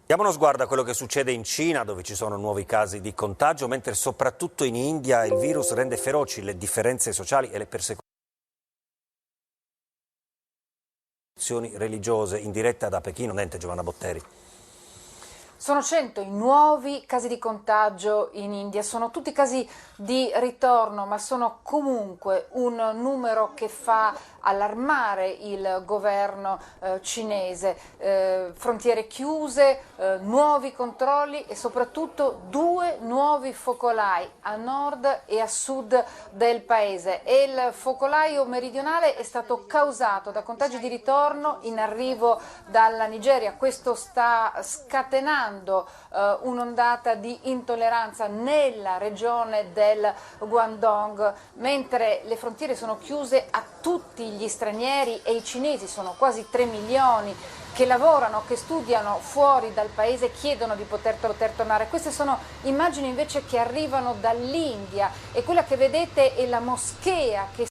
Diamo uno sguardo a quello che succede in Cina, dove ci sono nuovi casi di contagio, mentre soprattutto in India il virus rende feroci le differenze sociali e le persecuzioni religiose. In diretta da Pechino, Giovanna Botteri. Sono 100 i nuovi casi di contagio in India, sono tutti casi di ritorno, ma sono comunque un numero che fa allarmare il governo cinese. Frontiere chiuse, nuovi controlli e soprattutto 2 nuovi focolai a nord e a sud del paese. E il focolaio meridionale è stato causato da contagi di ritorno in arrivo dalla Nigeria. Questo sta scatenando un'ondata di intolleranza nella regione del Guangdong, mentre le frontiere sono chiuse a tutti gli stranieri e i cinesi, sono quasi 3 milioni che lavorano, che studiano fuori dal paese, chiedono di poter tornare. Queste sono immagini invece che arrivano dall'India e quella che vedete è la moschea che